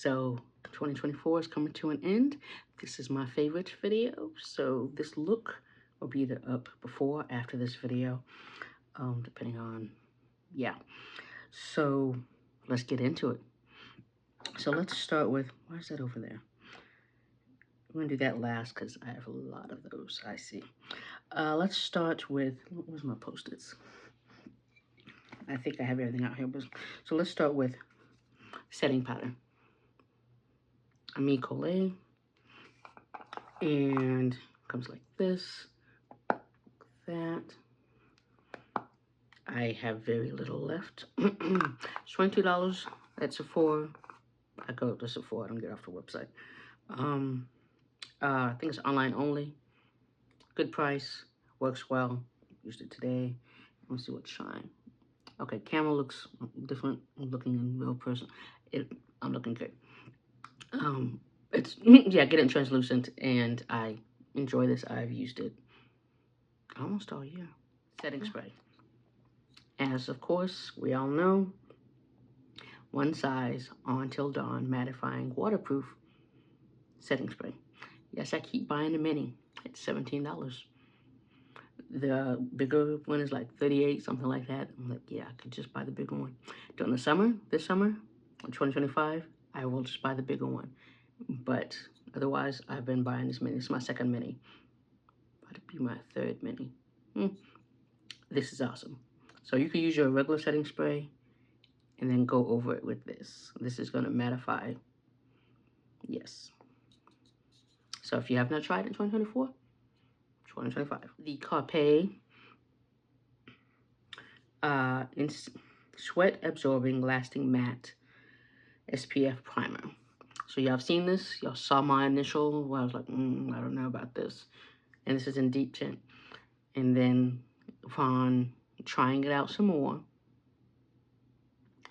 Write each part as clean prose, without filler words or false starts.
So 2024 is coming to an end. This is my favorite video. So this look will be either up before or after this video, depending on, yeah. So let's get into it. So let's start with, why is that over there? I'm gonna do that last because I have a lot of those, I see. Let's start with, where's my Post-its? I think I have everything out here. So let's start with setting powder. Colê, and comes like this, that. I have very little left. It's $22 at Sephora. I go to Sephora, I don't get off the website. I think it's online only. Good price, works well. Used it today. Let's see what shine. Okay, camera looks different. I'm looking in real person. I'm looking good. It's yeah, getting translucent, and I enjoy this. I've used it almost all year. Setting spray. As of course we all know, one size on till dawn mattifying waterproof setting spray. Yes, I keep buying the mini. It's $17. The bigger one is like $38, something like that. I'm like, yeah, I could just buy the bigger one. During the summer, this summer, 2025, I will just buy the bigger one. But otherwise, I've been buying this mini. It's my second mini. That'd be my third mini. This is awesome. So you can use your regular setting spray and then go over it with this. This is going to mattify. Yes. So if you have not tried it in 2024, 2025. The Carpe Sweat Absorbing Lasting Matte SPF Primer. So y'all have seen this. Y'all saw my initial where I was like, I don't know about this. And this is in deep tint. And then upon trying it out some more,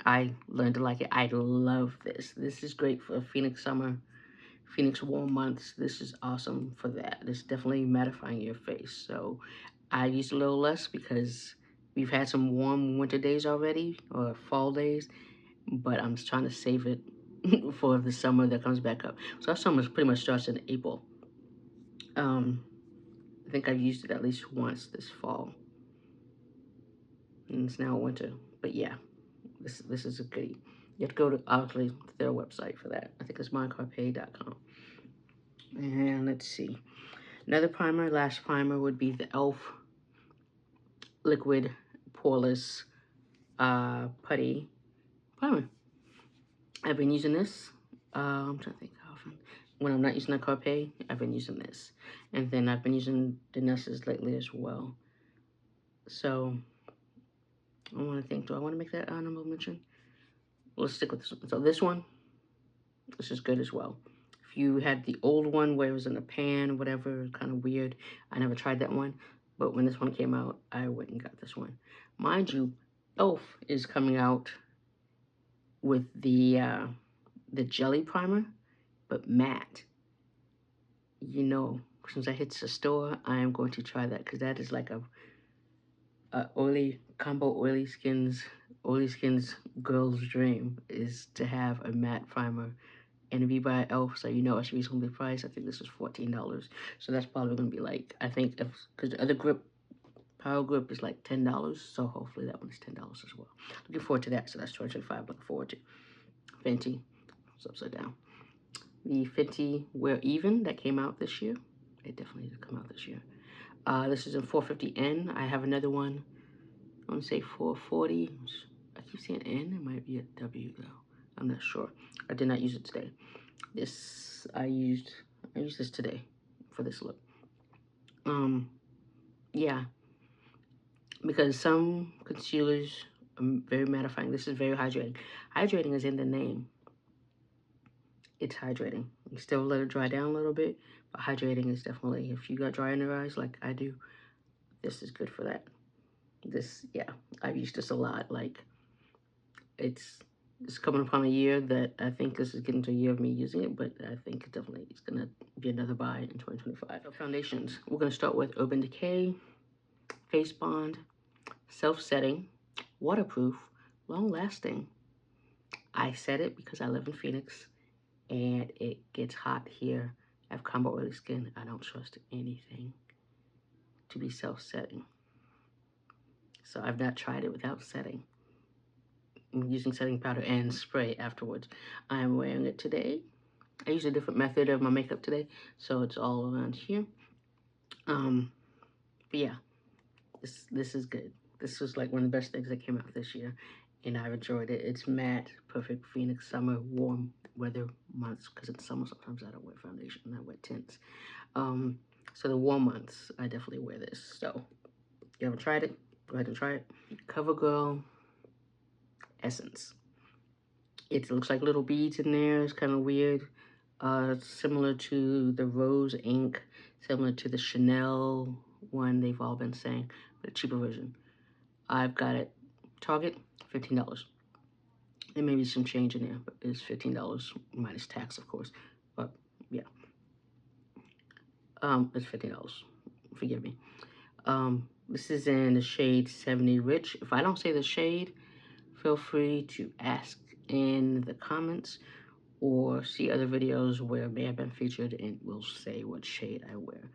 I learned to like it. I love this. This is great for Phoenix summer, Phoenix warm months. This is awesome for that. It's definitely mattifying your face. So I used a little less because we've had some warm winter days already, or fall days, but I'm just trying to save it for the summer that comes back up. So our summer pretty much starts in April. I think I've used it at least once this fall, and it's now winter. But yeah, this is a goodie. You have to go to, obviously, their website for that. I think it's mycarpe.com. And let's see. Another primer, last primer, would be the e.l.f. Liquid Poreless Putty primer. I've been using this. I'm trying to think how often. When I'm not using the Carpe, I've been using this. And then I've been using the Ness's lately as well. So I want to think, do I want to make that honorable mention? Let's stick with this one. So this is good as well. If you had the old one where it was in a pan, whatever, kind of weird. I never tried that one. But when this one came out, I went and got this one. Mind you, e.l.f. is coming out with the jelly primer, but matte. You know, since I hit the store, I am going to try that because that is like a oily skins girl's dream is to have a matte primer. And if you buy e.l.f., so you know it's reasonably priced. I think this is $14. So that's probably going to be like, I think, because the other Power Grip is like $10. So hopefully that one's $10 as well. Looking forward to that. So that's $25. Looking forward to Fenty. It's upside down. The Fenty Wear Even that came out this year. It definitely did come out this year. This is in 450N. I have another one. I want to say 440. I keep saying N. It might be a W though. I'm not sure. I did not use it today. This I used this today for this look. Yeah, because some concealers are very mattifying. This is very hydrating. Hydrating is in the name. It's hydrating. You still let it dry down a little bit, but hydrating is definitely, if you got dry under eyes like I do, this is good for that. This, yeah, I've used this a lot. Like, it's coming upon a year that I think this is getting to a year of me using it, but I think it definitely is going to be another buy in 2025. So foundations, we're going to start with Urban Decay, Face Bond, Self-Setting, Waterproof, Long-Lasting. I said it because I live in Phoenix, and it gets hot here. I have combo oily skin. I don't trust anything to be self-setting. So I've not tried it without setting. I'm using setting powder and spray afterwards. I'm wearing it today. I used a different method of my makeup today, so it's all around here. But yeah, this is good. This was like one of the best things that came out this year, and I've enjoyed it. It's matte, perfect Phoenix summer, warm weather months, because in summer sometimes I don't wear foundation, I wear tints. So the warm months, I definitely wear this. So if you haven't tried it, go ahead and try it. Covergirl Essence. It looks like little beads in there. It's kind of weird. Similar to the Rose ink, similar to the Chanel one they've all been saying, but a cheaper version. I've got it Target, $15. There may be some change in there, but it's $15 minus tax, of course. But yeah, it's $15. Forgive me. This is in the shade 70 Rich. If I don't say the shade, feel free to ask in the comments or see other videos where it may have been featured and will say what shade I wear.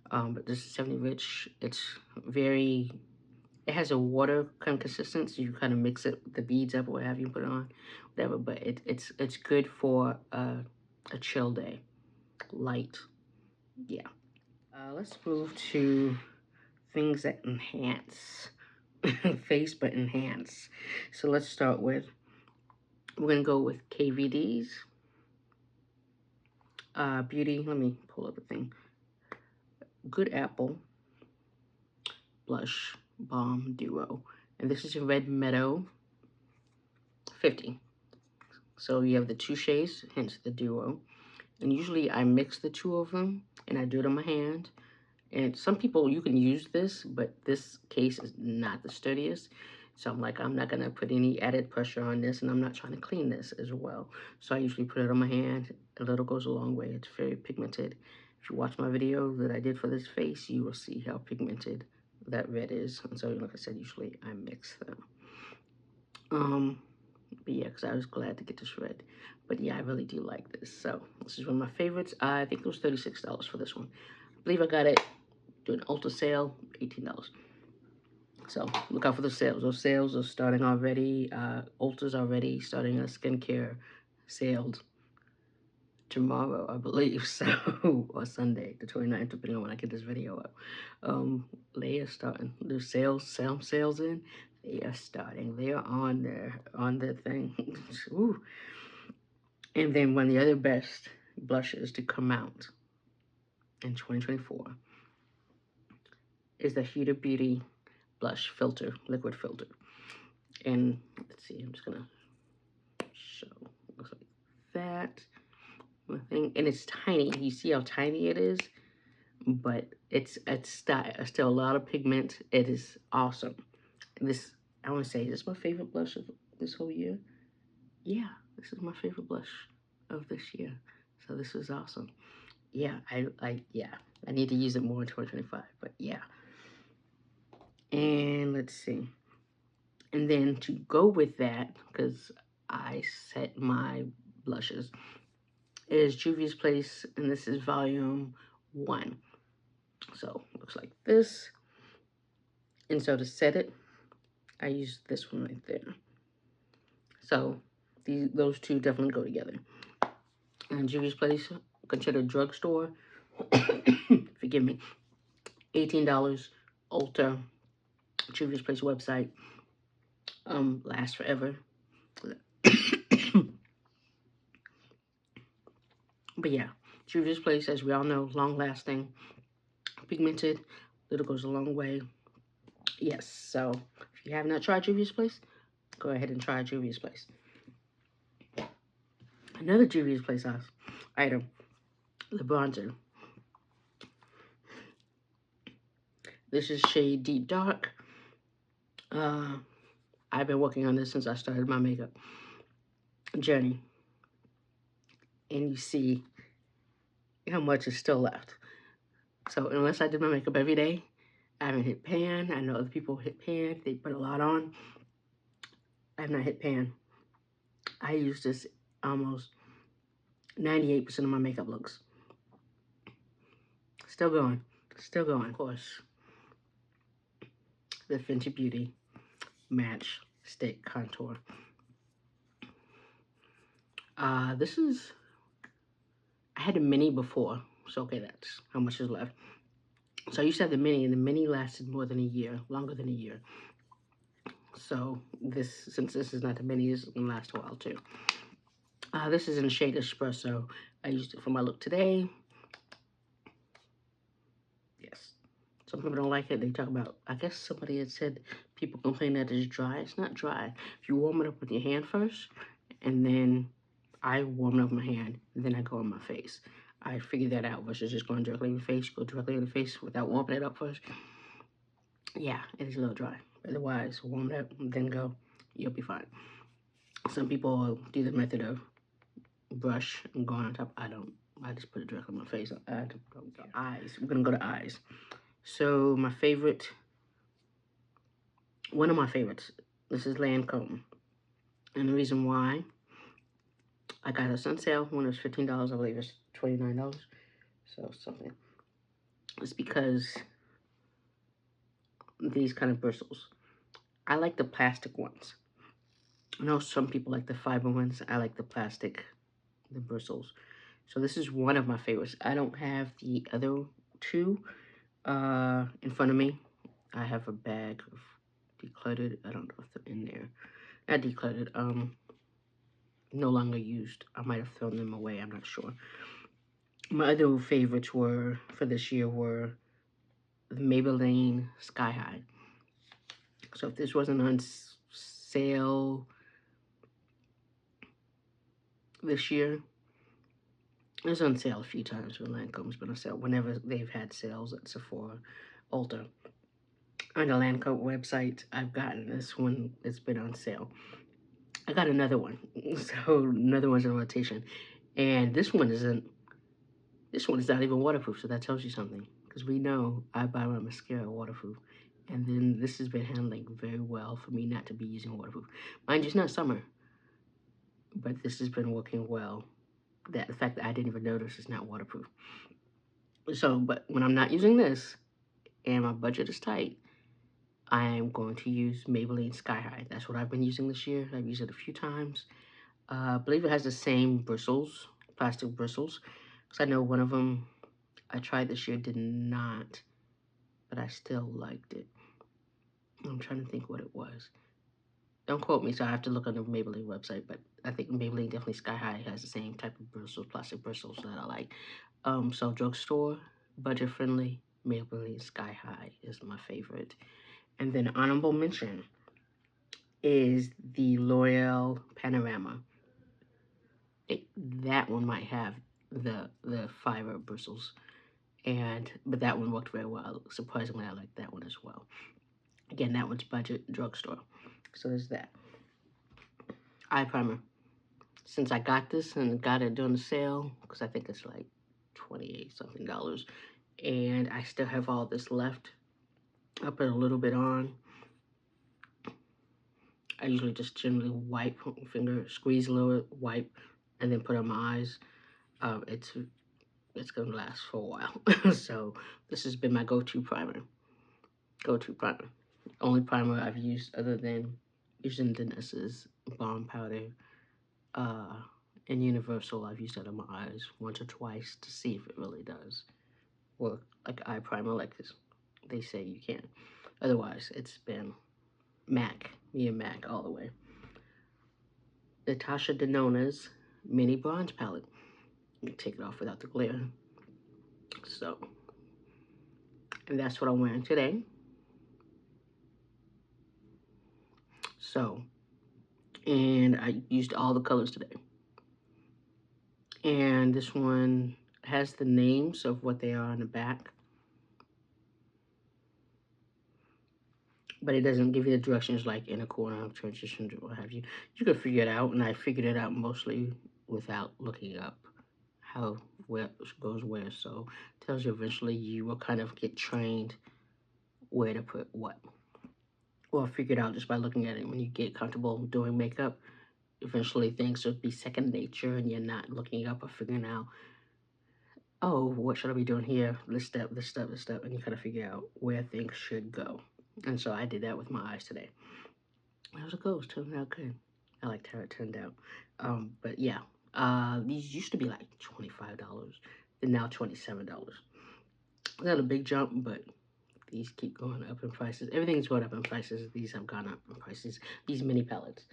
But this is 70 Rich. It's very, it has a water kind of consistency. You kind of mix it with the beads up or what have you, put it on, whatever. But it's good for a chill day, light. Yeah. Let's move to things that enhance face, but enhance. So let's start with, we're gonna go with KVD's Beauty. Let me pull up a thing. Good Apple Blush Balm Duo, and this is a Red Meadow 50. So you have the two shades, hence the duo. And usually I mix the two of them and I do it on my hand. And some people, you can use this, but this case is not the sturdiest. So I'm like, I'm not gonna put any added pressure on this, and I'm not trying to clean this as well. So I usually put it on my hand. A little goes a long way. It's very pigmented. If you watch my video that I did for this face, you will see how pigmented that red is. And so, like I said, usually I mix them. But yeah, because I was glad to get this red. But yeah, I really do like this. So this is one of my favorites. I think it was $36 for this one. I believe I got it doing an Ulta sale, $18. So look out for the sales. Those sales are starting already. Ulta's already starting a skincare sales tomorrow, I believe. So, or Sunday, the 29th, depending on when I get this video up. They are starting. The sales in. They are starting. They are on their thing. Ooh. And then one of the other best blushes to come out in 2024 is the Huda Beauty blush filter, liquid filter. And let's see, I'm just gonna show. Looks like that. Thing, and it's tiny. You see how tiny it is, but it's still a lot of pigment. It is awesome. This, I want to say, is this my favorite blush of this whole year? Yeah, this is my favorite blush of this year. So this is awesome. Yeah, I need to use it more in 2025, but yeah. And let's see. And then to go with that, because I set my blushes, is Juvia's Place, and this is volume 1. So it looks like this. And so to set it, I use this one right there. So those two definitely go together. And Juvia's Place, considered drugstore. Forgive me. $18. Ulta. Juvia's Place website. Lasts forever. But yeah, Juvia's Place, as we all know, long-lasting, pigmented, little goes a long way. Yes, so if you have not tried Juvia's Place, go ahead and try Juvia's Place. Another Juvia's Place item, the bronzer. This is shade Deep Dark. I've been working on this since I started my makeup journey. And you see how much is still left. So unless I did my makeup every day, I haven't hit pan. I know other people hit pan. They put a lot on. I have not hit pan. I use this almost 98% of my makeup looks. Still going. Still going. Of course, the Fenty Beauty Match Stick Contour. This is, I had a mini before, so okay, that's how much is left. So I used to have the mini, and the mini lasted more than a year, longer than a year. So this, since this is not the mini, this is gonna last a while too. This is in the shade Espresso. I used it for my look today. Yes. Some people don't like it. They talk about, I guess somebody had said people complain that it's dry. It's not dry. If you warm it up with your hand first, and then I warm it up with my hand, and then I go on my face. I figured that out versus just going directly in the face. Go directly in the face without warming it up first. Yeah, it is a little dry. Otherwise, warm it up, then go. You'll be fine. Some people do the method of brush and go on top. I don't. I just put it directly on my face. Eyes. We're gonna go to eyes. So my favorite, one of my favorites, this is Lancome. And the reason why, I got this on sale when it was $15. I believe it's $29. So something. It's because these kind of bristles. I like the plastic ones. I know some people like the fiber ones. I like the plastic, the bristles. So this is one of my favorites. I don't have the other two in front of me. I have a bag of decluttered. I don't know if they're in there. Not decluttered. No longer used. I might have thrown them away. I'm not sure. My other favorites were for this year were the Maybelline Sky High. So if this wasn't on sale this year, it was on sale a few times when Lancome's been on sale. Whenever they've had sales at Sephora, Ulta. On the Lancome website, I've gotten this one. It's been on sale. I got another one. So another one's in rotation. And this one is not even waterproof, so that tells you something. Because we know I buy my mascara waterproof. And then this has been handling very well for me not to be using waterproof. Mind you, it's not summer. But this has been working well. The fact that I didn't even notice it's not waterproof. So, but when I'm not using this, and my budget is tight, I am going to use Maybelline Sky High. That's what I've been using this year. I've used it a few times. I believe it has the same bristles, plastic bristles. Because I know one of them I tried this year did not, but I still liked it. I'm trying to think what it was. Don't quote me, so I have to look on the Maybelline website, but I think Maybelline definitely Sky High has the same type of bristles, plastic bristles that I like. So drugstore, budget-friendly, Maybelline Sky High is my favorite. And then honorable mention is the L'Oreal Panorama. That one might have the fiber bristles, but that one worked very well. Surprisingly, I like that one as well. Again, that one's budget drugstore. So there's that. Eye primer. Since I got this and got it during the sale, because I think it's like $28 something, and I still have all this left. I put a little bit on. I usually just generally wipe, finger, squeeze a little, wipe, and then put on my eyes. It's gonna last for a while. So this has been my go-to primer. Only primer I've used other than using Dennis's Balm Powder and Universal. I've used that on my eyes once or twice to see if it really does work like eye primer like this. They say you can. Otherwise, it's been MAC, me and MAC all the way. Natasha Denona's Mini Bronze Palette. You can take it off without the glare. So, and that's what I'm wearing today. So, and I used all the colors today. And this one has the names of what they are on the back. But it doesn't give you the directions like inner corner, transition, or what have you. You can figure it out, and I figured it out mostly without looking up how where goes where. So it tells you eventually you will kind of get trained where to put what. Or figure it out just by looking at it. When you get comfortable doing makeup, eventually things will be second nature and you're not looking up or figuring out, oh, what should I be doing here? This step, this step, this step, and you kind of figure out where things should go. And so I did that with my eyes today. That was a ghost. Turned out good. I liked how it turned out. But yeah, these used to be like $25. They're now $27. Not a big jump, but these keep going up in prices. Everything's going up in prices. These have gone up in prices. These mini palettes.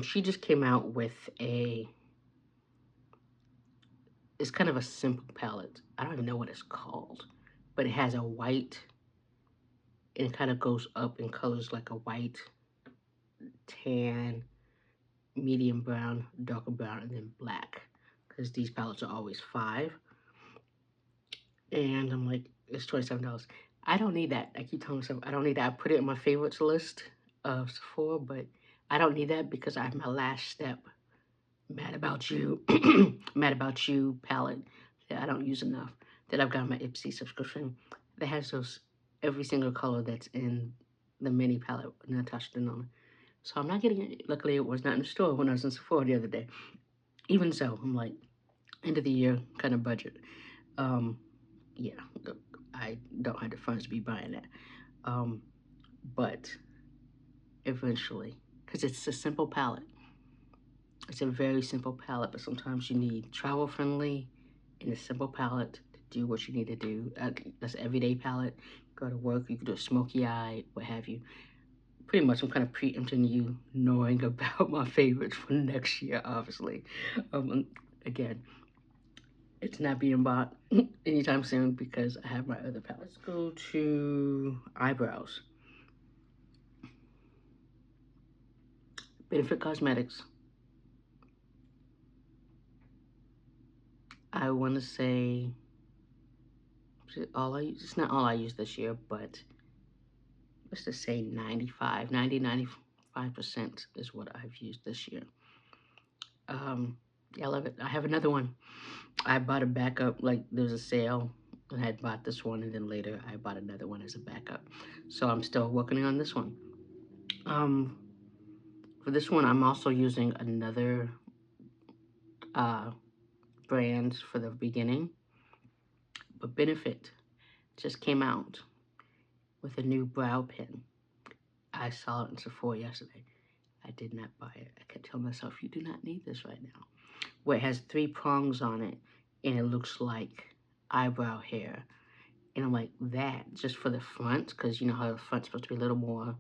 She just came out with it's kind of a simple palette. I don't even know what it's called, but it has a white, and it kind of goes up in colors like a white, tan, medium brown, darker brown, and then black. Because these palettes are always $5. And I'm like, it's $27. I don't need that. I keep telling myself I don't need that. I put it in my favorites list of Sephora, but I don't need that because I have my last step Mad About You, Mad About You palette that I don't use enough, that I've got my Ipsy subscription that has those every single color that's in the mini palette and attached to on. So I'm not getting it. Luckily, it was not in the store when I was in Sephora the other day. Even so, I'm like, end of the year kind of budget. Yeah, I don't have the funds to be buying that. But eventually, because it's a simple palette. It's a very simple palette, but sometimes you need travel friendly and a simple palette to do what you need to do. That's an everyday palette. Go to work, you can do a smoky eye, what have you. Pretty much, I'm kind of preempting you knowing about my favorites for next year, obviously. Again, it's not being bought anytime soon because I have my other palettes. Go to eyebrows. Benefit Cosmetics. I want to say it's not all I use this year, but let's just say 95% is what I've used this year. Yeah, I love it. I have another one. I bought a backup, like there's a sale, and I had bought this one, and then later I bought another one as a backup. So I'm still working on this one. For this one, I'm also using another brand for the beginning, but Benefit just came out with a new brow pen. I saw it in Sephora yesterday. I did not buy it. I kept telling myself, you do not need this right now. Where it has 3 prongs on it, and it looks like eyebrow hair. And I'm like, that, just for the front, because you know how the front's supposed to be a little more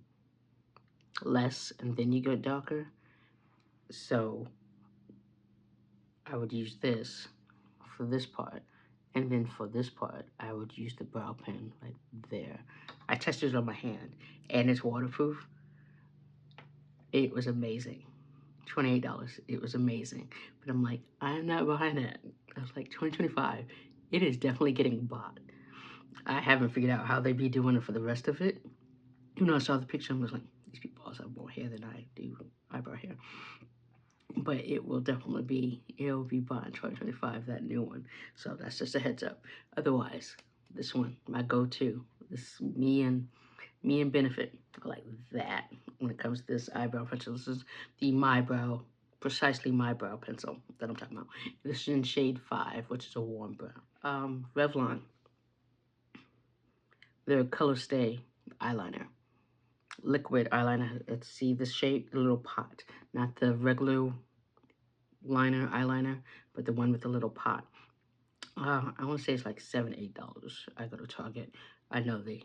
less, and then you go darker. So I would use this for this part. And then for this part, I would use the brow pen right there. I tested it on my hand, and it's waterproof. It was amazing. $28. It was amazing. But I'm like, I'm not buying that. I was like, 2025. It is definitely getting bought. I haven't figured out how they be doing it for the rest of it. Even though I saw the picture, I was like, these people also have more hair than I do, eyebrow hair. But it will definitely be, it'll be bought in 2025, that new one. So that's just a heads up. Otherwise, this one, my go-to. This me and Benefit, I like that when it comes to this eyebrow pencil. This is the precisely my brow pencil that I'm talking about. This is in shade 5, which is a warm brown. Revlon, their Color Stay eyeliner. Liquid eyeliner. Let's see the shape, the little pot. Not the regular eyeliner, but the one with the little pot. I want to say it's like $7, $8. I go to Target. I know they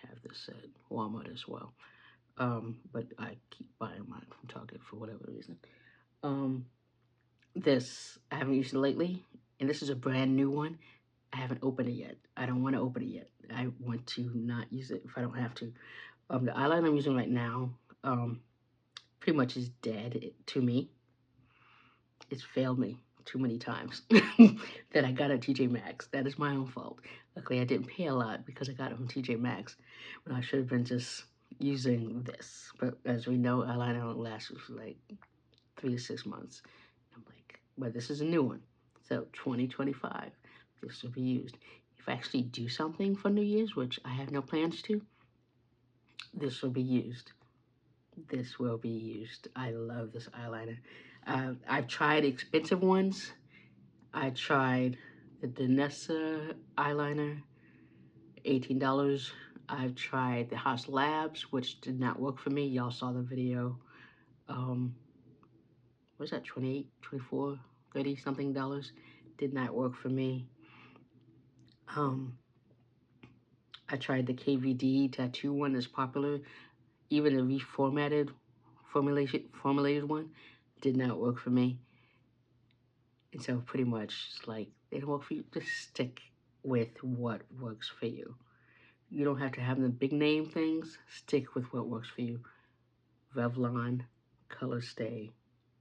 have this at Walmart as well. But I keep buying mine from Target for whatever reason. This, I haven't used it lately, and this is a brand new one. I haven't opened it yet. I don't want to open it yet. I want to not use it if I don't have to. The eyeliner I'm using right now, pretty much is dead to me. It's failed me too many times that I got at TJ Maxx. That is my own fault. Luckily, I didn't pay a lot because I got it from TJ Maxx when I should have been just using this. But as we know, eyeliner only lasts for like 3 to 6 months. I'm like, but this is a new one. So 2025, this will be used. If I actually do something for New Year's, which I have no plans to, this will be used. This will be used. I love this eyeliner. I've tried expensive ones. I tried the Danessa eyeliner, $18. I've tried the Haas Labs, which did not work for me. Y'all saw the video. What was that, 28, 24, 30 something dollars? Did not work for me. I tried the KVD tattoo one that's popular. Even the reformatted formulated one did not work for me. And so pretty much it's like, they don't work for you. Just stick with what works for you. You don't have to have the big name things. Stick with what works for you. Revlon Color Stay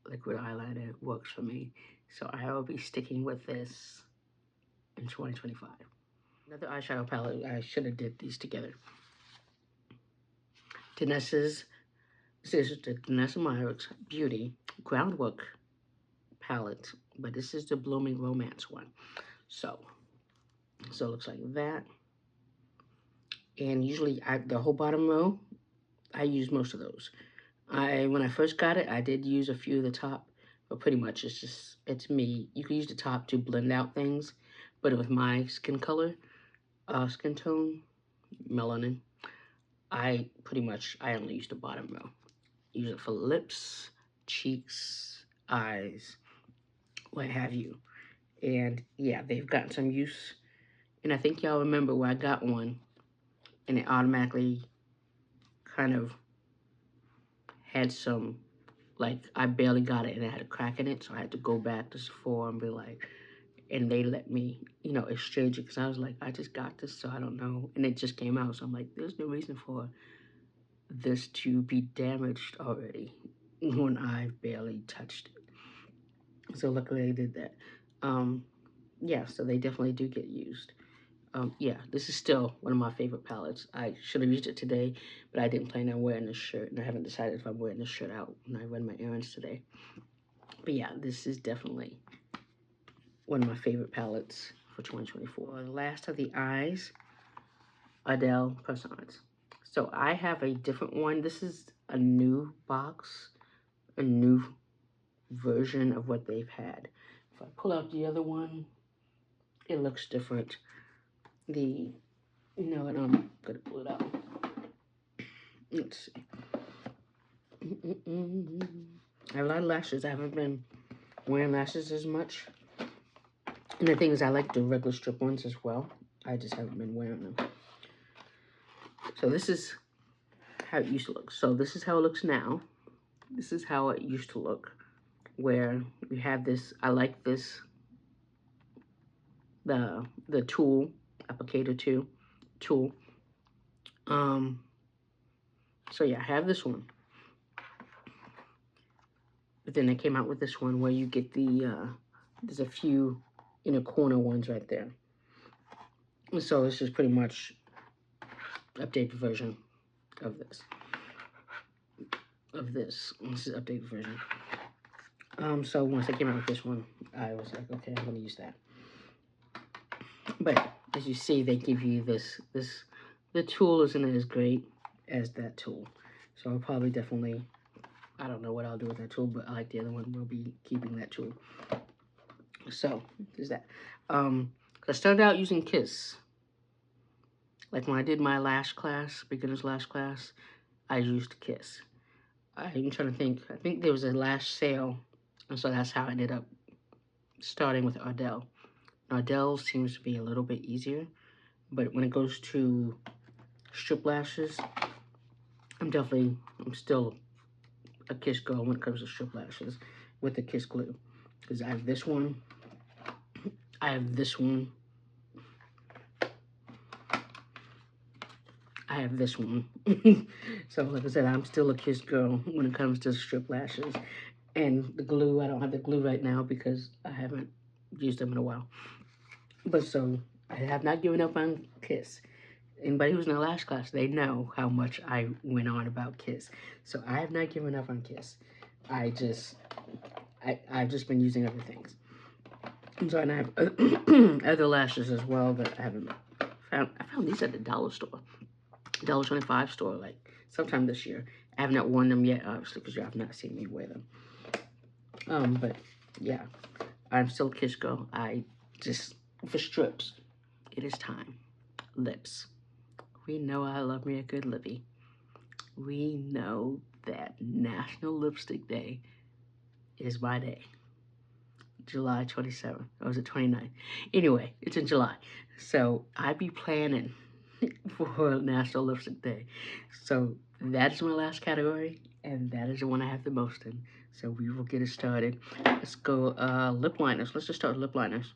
liquid eyeliner works for me. So I will be sticking with this in 2025. Another eyeshadow palette, I should have did these together. This is the Danessa Myricks Beauty Groundwork palette, but this is the Blooming Romance one. So it looks like that. And usually the whole bottom row, I use most of those. When I first got it, I did use a few of the top, but pretty much it's me. You can use the top to blend out things, but with my skin color, skin tone, melanin, I only use the bottom row. Use it for lips, cheeks, eyes, what have you. And yeah, they've gotten some use. And I think y'all remember where I got one and it automatically kind of had some, like, I barely got it and it had a crack in it. So I had to go back to Sephora and be like, and they let me, you know, exchange it. Because I was like, I just got this, so I don't know. And it just came out. So I'm like, there's no reason for this to be damaged already when I barely touched it. So luckily I did that. Yeah, so they definitely do get used. Yeah, this is still one of my favorite palettes. I should have used it today, but I didn't plan on wearing this shirt, and I haven't decided if I'm wearing this shirt out when I run my errands today. But yeah, this is definitely one of my favorite palettes for 2024. The last of the eyes, Adele Persons. So I have a different one. This is a new box, a new version of what they've had. If I pull out the other one, it looks different. You know what, I'm gonna pull it out. Let's see. I have a lot of lashes. I haven't been wearing lashes as much. And the thing is, I like the regular strip ones as well. I just haven't been wearing them. So this is how it used to look. So this is how it looks now. This is how it used to look. Where we have this, I like this, the tool, applicator tool. So yeah, I have this one. But then they came out with this one where you get the, there's a few inner corner ones right there. So this is pretty much updated version of this. This is updated version. So once I came out with this one, I was like, okay, I'm gonna use that. But as you see, they give you this. The tool isn't as great as that tool. So I'll probably definitely, I don't know what I'll do with that tool, but I like the other one. We'll be keeping that tool. So there's that. I started out using Kiss. Like when I did my lash class, beginner's lash class, I used Kiss. I'm trying to think. I think there was a lash sale, and so that's how I ended up starting with Ardell. Ardell seems to be a little bit easier, but when it goes to strip lashes, I'm still a Kiss girl when it comes to strip lashes with the Kiss glue. Because I have this one, I have this one, I have this one. So like I said, I'm still a Kiss girl when it comes to strip lashes. And the glue, I don't have the glue right now because I haven't used them in a while. But so, I have not given up on Kiss. Anybody who's in a lash class, they know how much I went on about Kiss. So I have not given up on Kiss. I've just been using other things. So, and I have other lashes as well that I haven't found. I found these at the dollar store. $1.25 store, like sometime this year. I have not worn them yet, obviously, because you have not seen me wear them. But yeah, I'm still a kiss girl. I just, for strips, it is time. Lips. We know I love me a good lippy. We know that National Lipstick Day is my day. July 27th, or was it 29th? Anyway, it's in July. So I be planning for National Lipstick Day. So that is my last category, and that is the one I have the most in. So we will get it started. Let's go lip liners. Let's just start with lip liners.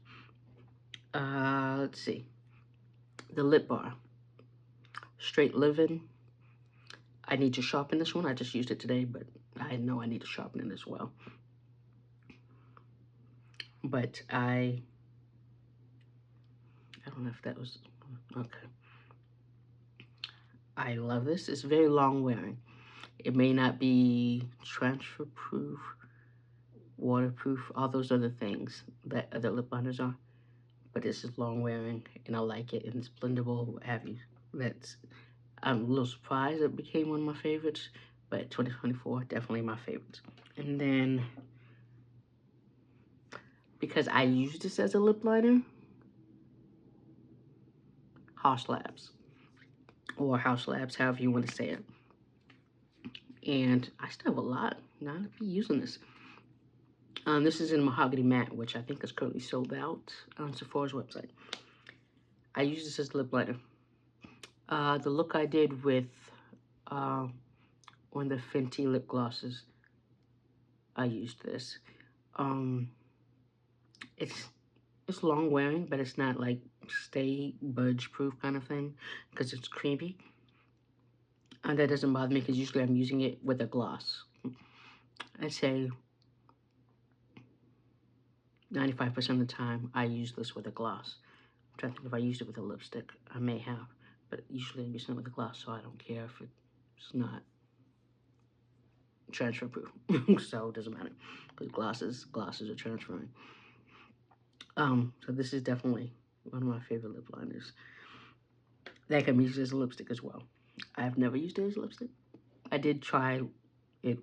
Let's see. The Lip Bar. Straight Living. I need to sharpen this one. I just used it today, but I know I need to sharpen it as well. But I don't know if that was, okay. I love this. It's very long wearing. It may not be transfer proof, waterproof, all those other things that other lip liners are, but this is long wearing and I like it, and it's blendable, what have you. I'm a little surprised it became one of my favorites, but 2024, definitely my favorites. And then, because I use this as a lip liner, House Labs, or House Labs, however you want to say it. And I still have a lot. Now I'll be using this. This is in Mahogany Matte, which I think is currently sold out on Sephora's website. I use this as lip liner. The look I did with on the Fenty lip glosses, I used this. It's long wearing, but it's not like stay budge proof kind of thing because it's creamy. And that doesn't bother me because usually I'm using it with a gloss. I'd say 95% of the time I use this with a gloss. I'm trying to think if I used it with a lipstick. I may have, but usually I'm using it with a gloss, so I don't care if it's not transfer proof. So it doesn't matter because glosses are transferring. So this is definitely one of my favorite lip liners. That can be used as a lipstick as well. I've never used it as a lipstick. I did try it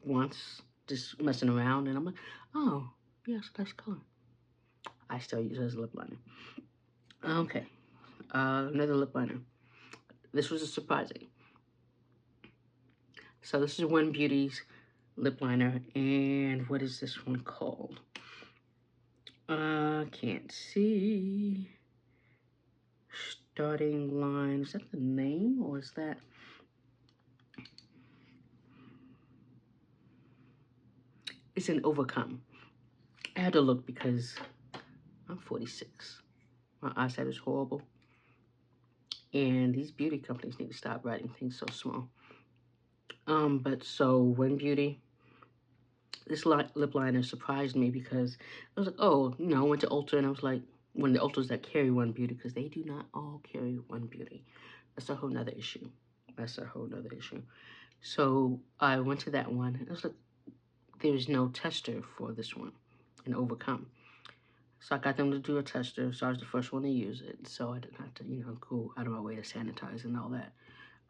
once, just messing around, and I'm like, oh, yes, nice color. I still use it as a lip liner. Okay, another lip liner. This was a surprising. So this is One Beauty's lip liner, and what is this one called? Can't see. Starting line, is that the name, or is that? It's an Overcome. I had to look because I'm 46. My eyesight is horrible. And these beauty companies need to stop writing things so small. But so One Beauty, this lip liner surprised me because I was like, oh, I went to Ulta and I was like, one of the Ultas that carry One Beauty, because they do not all carry One Beauty. That's a whole nother issue. So I went to that one and I was like, there's no tester for this one in Overcome. So I got them to do a tester, so I was the first one to use it. So I didn't have to, go out of my way to sanitize and all that.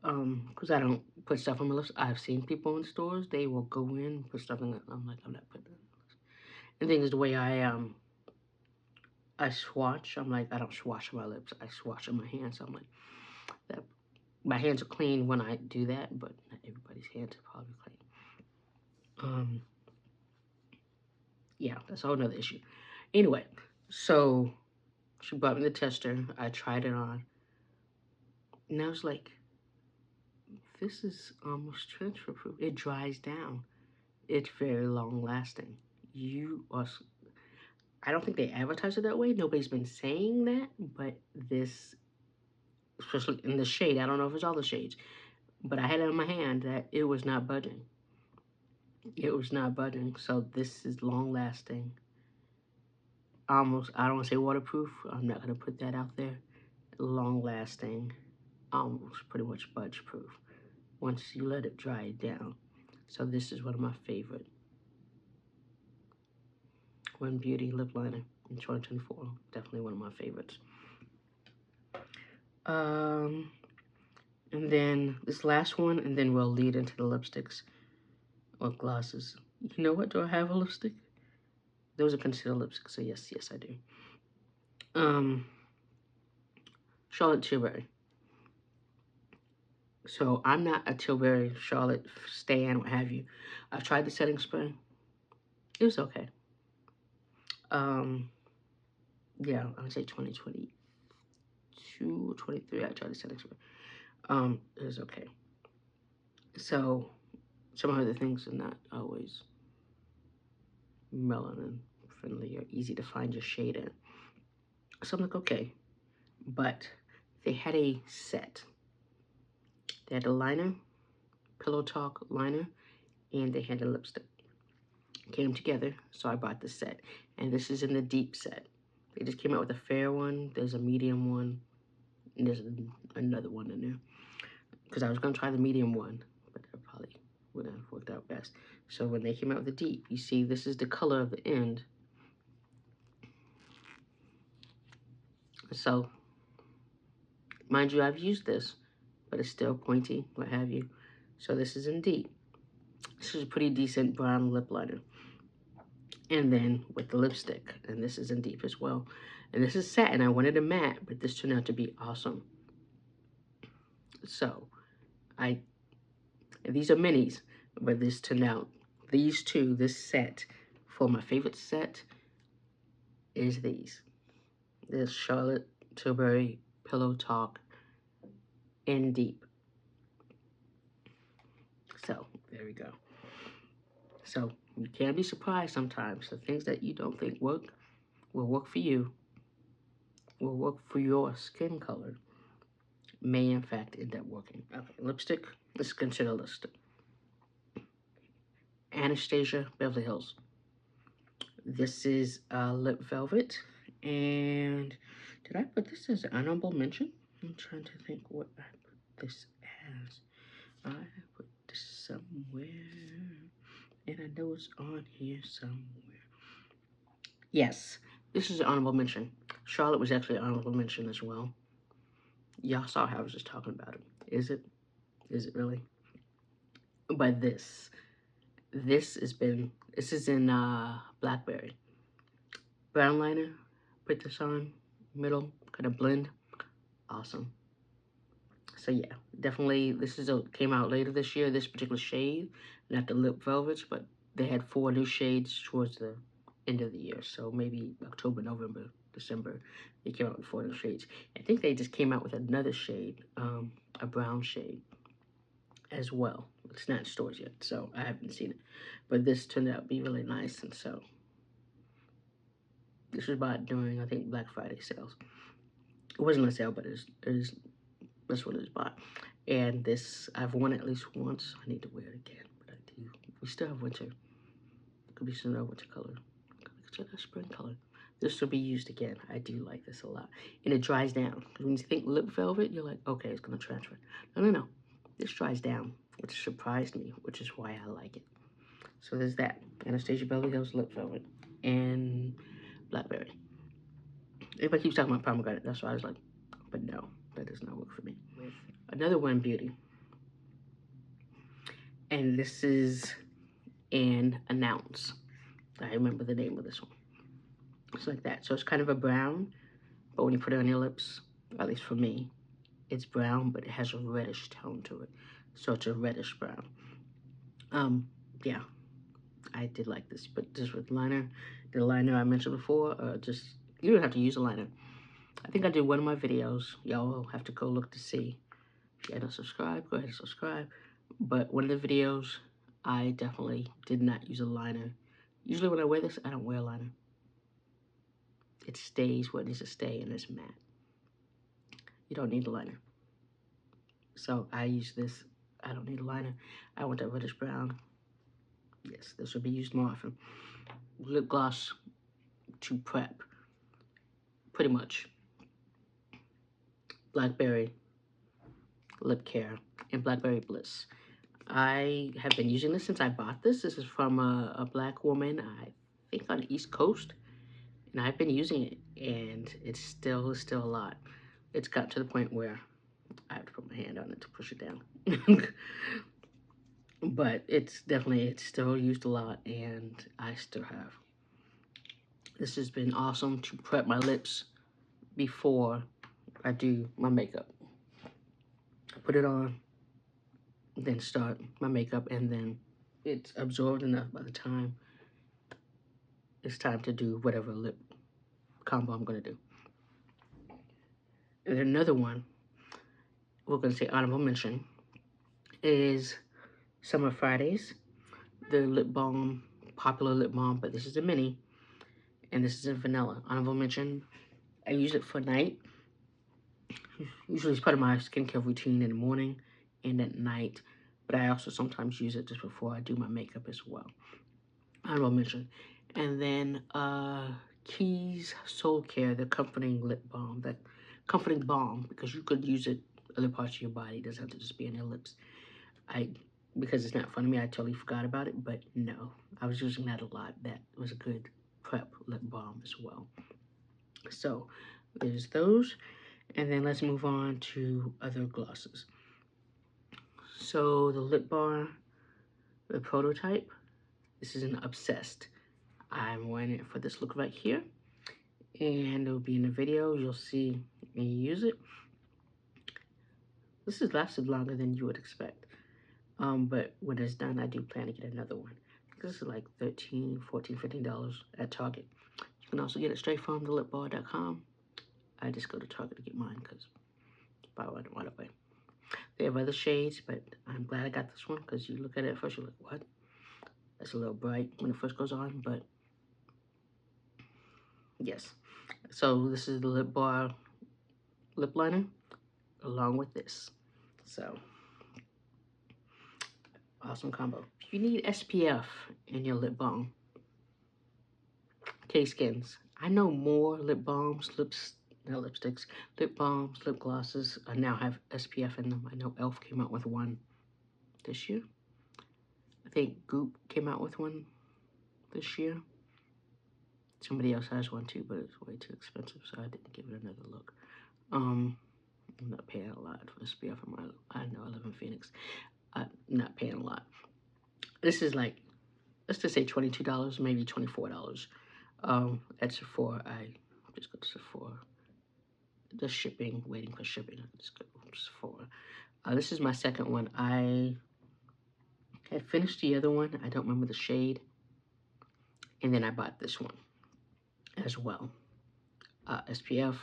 Because I don't put stuff on my lips. I've seen people in stores, they will go in, put stuff in it. I'm like, I'm not putting it on my lips. And the thing is, the way I swatch, I'm like, I don't swatch on my lips, I swatch on my hands. So I'm like, my hands are clean when I do that, but not everybody's hands are probably clean. Yeah, that's a whole nother issue. Anyway, so she brought me the tester. I tried it on. And I was like, this is almost transfer proof. It dries down. It's very long lasting. I don't think they advertise it that way. Nobody's been saying that, but this, especially in the shade, I don't know if it's all the shades, but I had it in my hand that it was not budging. It was not budging. So this is long lasting. Almost, I don't want to say waterproof. I'm not going to put that out there. Long lasting, almost pretty much budge proof once you let it dry down. So this is one of my favorite One Beauty lip liner in 2024. Definitely one of my favorites. And then this last one, and then we'll lead into the lipsticks or glosses. You know what? Do I have a lipstick? Those are concealer lipsticks, so yes, I do. Charlotte Tilbury. So I'm not a Tilbury, Charlotte stan, what have you. I've tried the setting spray. It was okay. Yeah, I would say 2022 or 23. I tried the setting spray. It was okay. So some of the things are not always melanin friendly or easy to find your shade in. So I'm like, okay, but they had a set. They had a liner, Pillow Talk liner, and they had a lipstick. Came together, so I bought the set. And this is in the deep set. They just came out with a fair one. There's a medium one, and there's another one in there. Because I was going to try the medium one, but that probably would have worked out best. So when they came out with the deep, you see this is the color of the end. So, mind you, I've used this, but it's still pointy, what have you. So this is in deep. This is a pretty decent brown lip liner. And then with the lipstick, and this is in deep as well. And this is satin. I wanted a matte, but this turned out to be awesome. So, these are minis, but this turned out, these two, this set, for my favorite set, is these. This Charlotte Tilbury Pillow Talk in deep. So, there we go. So, you can be surprised sometimes. The things that you don't think work will work for you, will work for your skin color, may in fact end up working. Okay, lipstick. Let's consider lipstick. Anastasia Beverly Hills. This is Lip Velvet. And did I put this as an honorable mention? I'm trying to think what I put this as. I put this somewhere. And I know it's on here somewhere. Yes, this is an honorable mention. Charlotte was actually an honorable mention as well. Y'all saw how I was just talking about it. Is it? Is it really? But this is in Blackberry. Brown liner, put this on, middle, kind of blend. Awesome. So yeah, definitely this came out later this year, this particular shade, not the Lip Velvets, but they had 4 new shades towards the end of the year. So maybe October, November, December, they came out with 4 new shades. I think they just came out with another shade, a brown shade as well. It's not in stores yet, so I haven't seen it. But this turned out to be really nice, and so this was bought during, I think, Black Friday sales. It wasn't on sale, but that's what it was bought. And this, I've worn it at least once. I need to wear it again, but I do. We still have winter. It could be some other winter color. Could be considered spring color. This will be used again. I do like this a lot. And it dries down. When you think lip velvet, you're like, okay, it's going to transfer. No. This dries down, which surprised me, which is why I like it. So there's that. Anastasia Beverly Hills Lip Velvet and Blackberry. Everybody keeps talking about pomegranate. That's why I was like, but no, that does not work for me. Another one, Beauty. And this is an Announce. I remember the name of this one. It's like that. So it's kind of a brown, but when you put it on your lips, at least for me, it's brown, but it has a reddish tone to it. So it's a reddish brown. Yeah, I did like this, but just with liner, the liner I mentioned before, you don't have to use a liner. I think I did one of my videos. Y'all will have to go look to see. If you haven't subscribed, go ahead and subscribe. But one of the videos, I definitely did not use a liner. Usually when I wear this, I don't wear a liner. It stays what it needs to stay, and it's matte. You don't need a liner. So I use this. I don't need a liner. I want that reddish brown. Yes, this will be used more often. Lip gloss to prep. Pretty much. Blackberry Lip Care and Blackberry Bliss. I have been using this since I bought this. This is from a black woman, I think on the East Coast. And I've been using it, and it's still a lot. It's got to the point where I have to put my hand on it to push it down. but it's still used a lot, and I still have. This has been awesome to prep my lips before I do my makeup. Put it on, then start my makeup, and then it's absorbed enough by the time it's time to do whatever lip combo I'm going to do. And another one, we're going to say honorable mention, is Summer Fridays, the lip balm, popular lip balm, but this is a mini, and this is in vanilla. Honorable mention, I use it for night. Usually it's part of my skincare routine in the morning and at night, but I also sometimes use it just before I do my makeup as well. Honorable mention. And then Keys Soul Care, the comforting lip balm, that comforting balm, because you could use it other parts of your body. It doesn't have to just be on your lips. Because it's not fun to me, I totally forgot about it, but no, I was using that a lot. That was a good prep lip balm as well. So there's those, and then let's move on to other glosses. So the lip bar, the prototype, this is an Obsessed. I'm wearing it for this look right here, and it'll be in the video. You'll see me use it. This has lasted longer than you would expect, but when it's done, I do plan to get another one. This is like $13, $14, $15 at Target. You can also get it straight from thelipbar.com. I just go to Target to get mine because buy one right away. They have other shades, but I'm glad I got this one because you look at it first, you're like, what? That's a little bright when it first goes on, but yes. So this is the Lip Bar lip liner along with this. So awesome combo. If you need SPF in your lip balm, K-Skins. I know more lip balms, not lipsticks, lip balms, lip glosses now have SPF in them. I know e.l.f. came out with one this year. I think Goop came out with one this year. Somebody else has one too, but it's way too expensive, so I didn't give it another look. I'm not paying a lot for SPF. I know I live in Phoenix. I'm not paying a lot. This is like, let's just say $22, maybe $24. At Sephora, I just go to Sephora. Just shipping, waiting for shipping. I just go to Sephora. This is my second one. I had finished the other one. I don't remember the shade. And then I bought this one as well. SPF.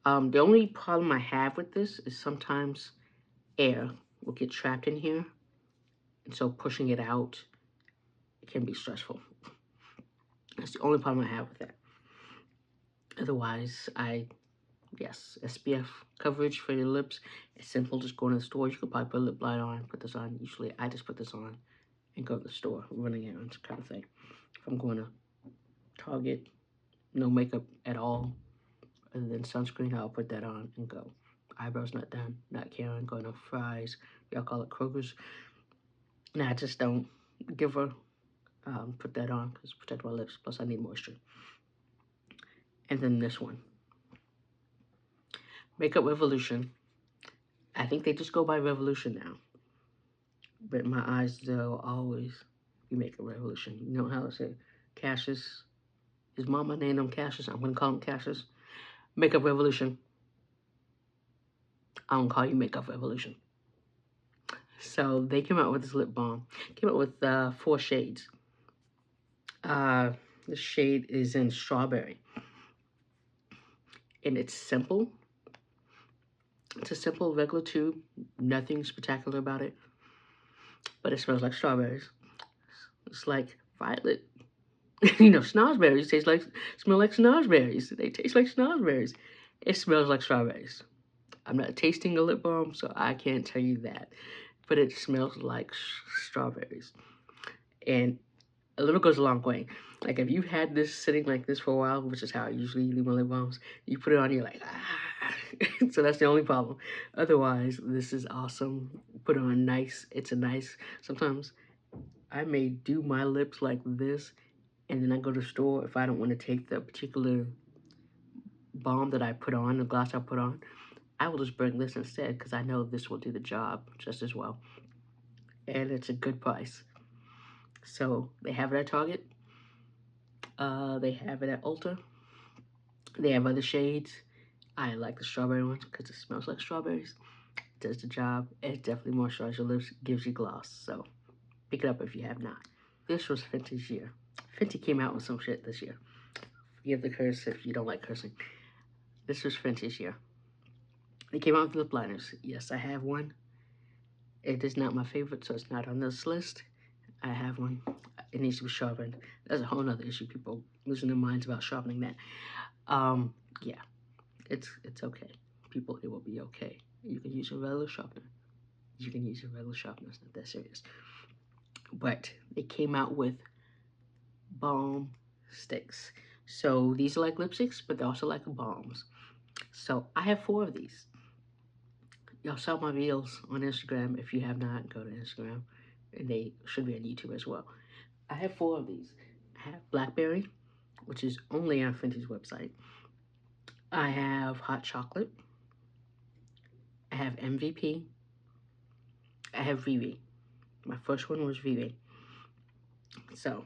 The only problem I have with this is sometimes air will get trapped in here. And so pushing it out, it can be stressful. That's the only problem I have with that. Otherwise, yes, SPF coverage for your lips. It's simple. Just go to the store. You could probably put a lip liner on, put this on. Usually, I just put this on and go to the store, running errands kind of thing. If I'm going to Target, no makeup at all, other than sunscreen, I'll put that on and go. Eyebrows not done, not caring, going to Fry's. Y'all call it Kroger's. Nah, I just don't give her, put that on because protect my lips. Plus, I need moisture. And then this one. Makeup Revolution. I think they just go by Revolution now. But in my eyes, they'll always be Makeup Revolution. You know how I say Cassius? His mama named him Cassius. I'm going to call him Cassius. Makeup Revolution. I don't call you Makeup Revolution. So they came out with this lip balm. Came out with 4 shades. The shade is in Strawberry. And it's simple. It's a simple regular tube. Nothing spectacular about it. But it smells like strawberries. It's like violet. You know, snozberries smell like snozberries. They taste like snozberries. It smells like strawberries. I'm not tasting a lip balm, so I can't tell you that. But it smells like strawberries. And a little goes a long way. Like, if you've had this sitting like this for a while, which is how I usually leave my lip balms, you put it on, you're like, ah. So that's the only problem. Otherwise, this is awesome. Put it on nice. It's a nice, sometimes I may do my lips like this, and then I go to the store. If I don't want to take the particular balm that I put on, the gloss I put on, I will just bring this instead because I know this will do the job just as well. and it's a good price. So they have it at Target. They have it at Ulta. They have other shades. I like the strawberry one because it smells like strawberries. It does the job. It definitely moisturizes your lips, gives you gloss. So pick it up if you have not. This was Fenty's year. Fenty came out with some shit this year. Forgive the curse if you don't like cursing. This was Fenty's year. They came out with lip liners. Yes, I have one. It is not my favorite, so it's not on this list. I have one. It needs to be sharpened. That's a whole nother issue. People losing their minds about sharpening that. Yeah, it's okay. People, it will be okay. You can use a regular sharpener. You can use a regular sharpener. It's not that serious. But they came out with balm sticks. So these are like lipsticks, but they're also like balms. So I have 4 of these. Y'all saw my videos on Instagram. If you have not, go to Instagram. And they should be on YouTube as well. I have 4 of these. I have Blackberry, which is only on Fenty's website. I have Hot Chocolate. I have MVP. I have Vivi. My first one was Vivi. So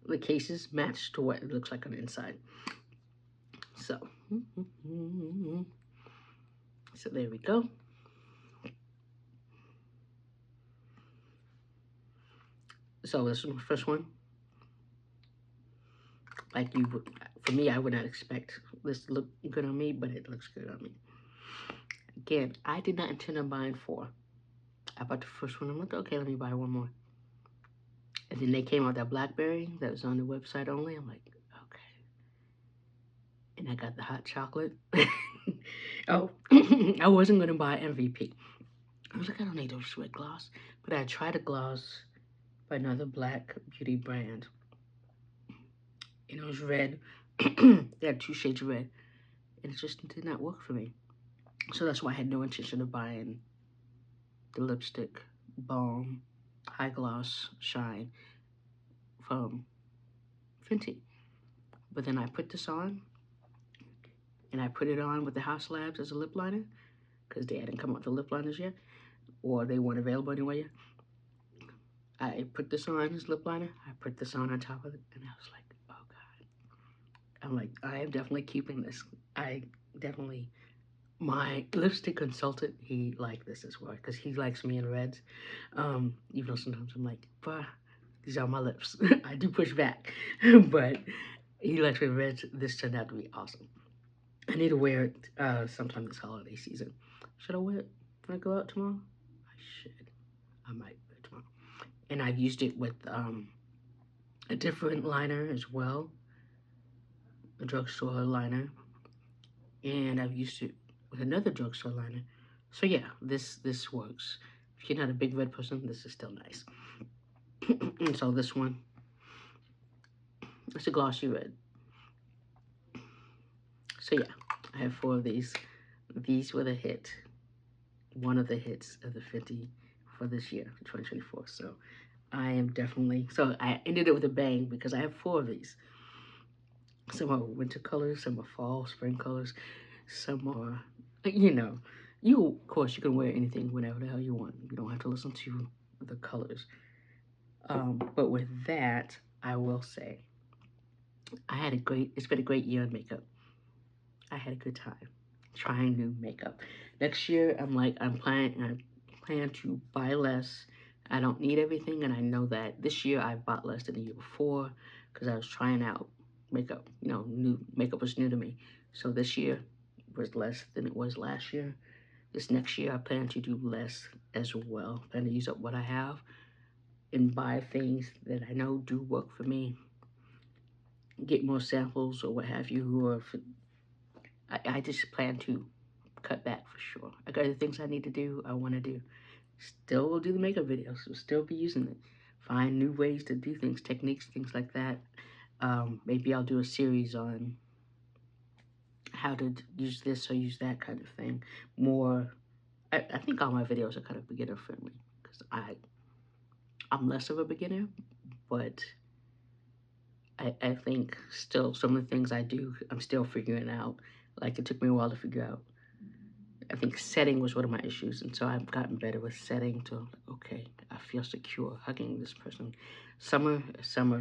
the cases match to what it looks like on the inside. So there we go. So this is my first one. Like you would, for me, I would not expect this to look good on me, but it looks good on me. Again, I did not intend on buying 4. I bought the first one. I'm like, okay, let me buy one more. And then they came out that Blackberry that was on the website only. I'm like, okay. And I got the hot chocolate. Oh, I wasn't going to buy MVP. I was like, I don't need those red gloss. But I tried a gloss by another black beauty brand. And it was red. They had 2 shades of red. And it just did not work for me. So that's why I had no intention of buying the lipstick balm high gloss shine from Fenty. But then I put this on, and I put it on with the House Labs as a lip liner, because they hadn't come out with the lip liners yet, or they weren't available anywhere yet. I put this on as lip liner, I put this on top of it, and I was like, oh God. I'm like, I am definitely keeping this. My lipstick consultant, he liked this as well, because he likes me in reds. Even though sometimes I'm like, bah, these are my lips. I do push back, but he likes me in reds. This turned out to be awesome. I need to wear it sometime this holiday season. Should I wear it when I go out tomorrow? I should. I might wear it tomorrow. And I've used it with a different liner as well, a drugstore liner, and I've used it with another drugstore liner. So yeah, this works. If you're not a big red person, this is still nice. And so this one, it's a glossy red. So yeah, I have 4 of these. These were the hit. One of the hits of the Fenty for this year, 2024. So I am definitely, so I ended it with a bang because I have 4 of these. Some are winter colors, some are fall, spring colors, some are, of course, you can wear anything whenever the hell you want. You don't have to listen to the colors. But with that, I will say, it's been a great year in makeup. I had a good time trying new makeup. Next year, I plan to buy less. I don't need everything, and I know that this year I bought less than the year before because I was trying out makeup. New makeup was new to me. So this year was less than it was last year. This next year, I plan to do less as well. I plan to use up what I have and buy things that I know do work for me. Get more samples or what have you. Or I just plan to cut back for sure. I got other things I need to do, I want to do. Still will do the makeup videos. Will still be using it. Find new ways to do things, techniques, things like that. Maybe I'll do a series on how to use this or use that kind of thing. More, I think all my videos are kind of beginner friendly because I'm less of a beginner, but I think still some of the things I do, I'm still figuring out. Like it took me a while to figure out I think setting was one of my issues, and so I've gotten better with setting to, okay, I feel secure hugging this person. Summer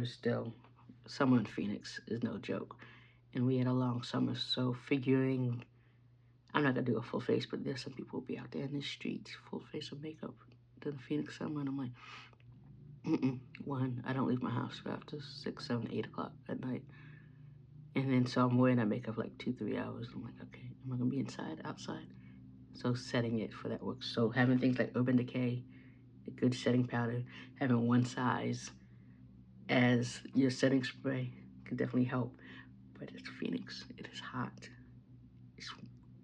is still, summer in Phoenix is no joke. And we had a long summer, so figuring, I'm not gonna do a full face, but there's some people who be out there in the streets, full face of makeup during the Phoenix summer, and I'm like, one, I don't leave my house after 6, 7, 8 o'clock at night. And then so I'm wearing that makeup like 2-3 hours. I'm like, okay, am I gonna be inside, outside? So setting it for that works. So having things like Urban Decay, a good setting powder, having one size as your setting spray can definitely help. But it's Phoenix. It is hot.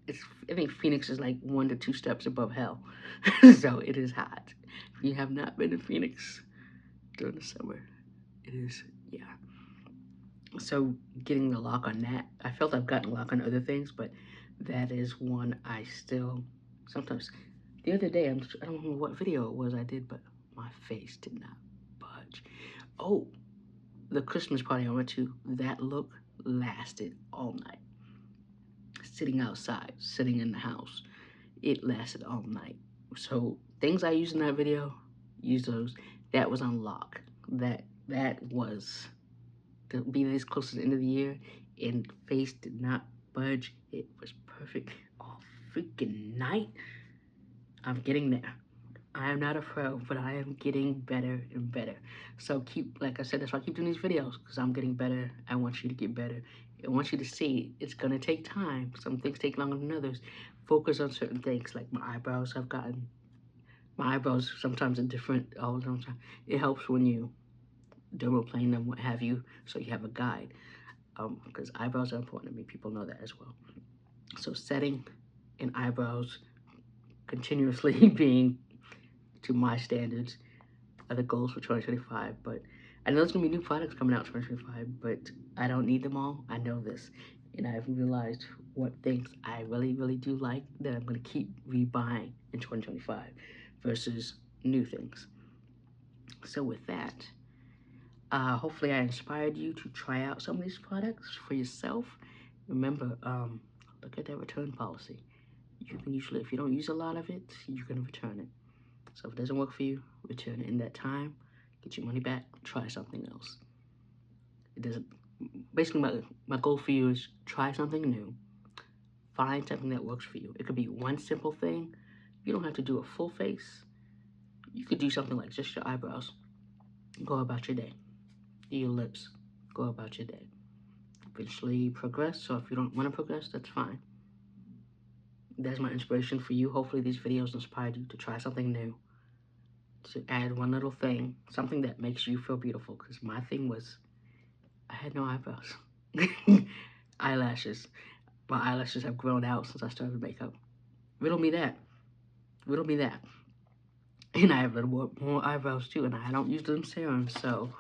I think Phoenix is like 1 to 2 steps above hell. So it is hot. If you have not been to Phoenix during the summer, it is, yeah. So getting the lock on that, I felt I've gotten a lock on other things, but that is one I still sometimes. The other day, I don't remember what video it was I did, but my face did not budge. Oh, the Christmas party I went to, that look lasted all night. Sitting outside, sitting in the house, it lasted all night. So things I used in that video, use those. That was on lock. That was to be this close to the end of the year, and face did not budge. It was perfect all freaking night. I'm getting there. I am not a pro, but I am getting better and better. So keep, like I said, that's why I keep doing these videos, because I'm getting better. I want you to get better. I want you to see it's gonna take time. Some things take longer than others. Focus on certain things, like my eyebrows. My eyebrows sometimes are different all the time. It helps when you dermaplane them, what have you, so you have a guide. Because eyebrows are important to me. People know that as well. So setting and eyebrows continuously being to my standards are the goals for 2025. But I know there's gonna be new products coming out in 2025, but I don't need them all. I know this, and I've realized what things I really, really do like that I'm gonna keep rebuying in 2025 versus new things. So with that, hopefully I inspired you to try out some of these products for yourself. Remember, look at that return policy. You can usually, if you don't use a lot of it, you can return it. So if it doesn't work for you, return it in that time, get your money back, try something else. It doesn't, basically my goal for you is try something new, find something that works for you. It could be one simple thing. You don't have to do a full face. You could do something like just your eyebrows. Go about your day. Your lips. Go about your day. Eventually progress, so if you don't want to progress, that's fine. That's my inspiration for you. Hopefully these videos inspired you to try something new, to add one little thing, something that makes you feel beautiful, because my thing was, I had no eyebrows. Eyelashes. My eyelashes have grown out since I started makeup. Riddle me that. Riddle me that. And I have a little more eyebrows too, and I don't use them serums, so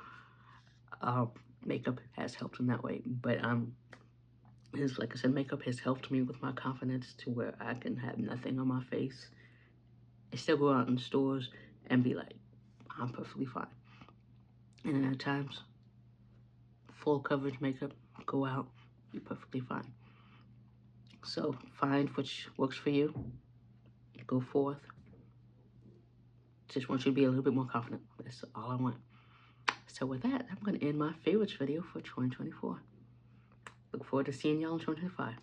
makeup has helped in that way. But like I said, makeup has helped me with my confidence to where I can have nothing on my face and still go out in stores and be like, I'm perfectly fine. And then at times, full coverage makeup, go out, be perfectly fine. So find which works for you, go forth. Just want you to be a little bit more confident. That's all I want. So with that, I'm going to end my favorites video for 2024. Look forward to seeing y'all in 2025.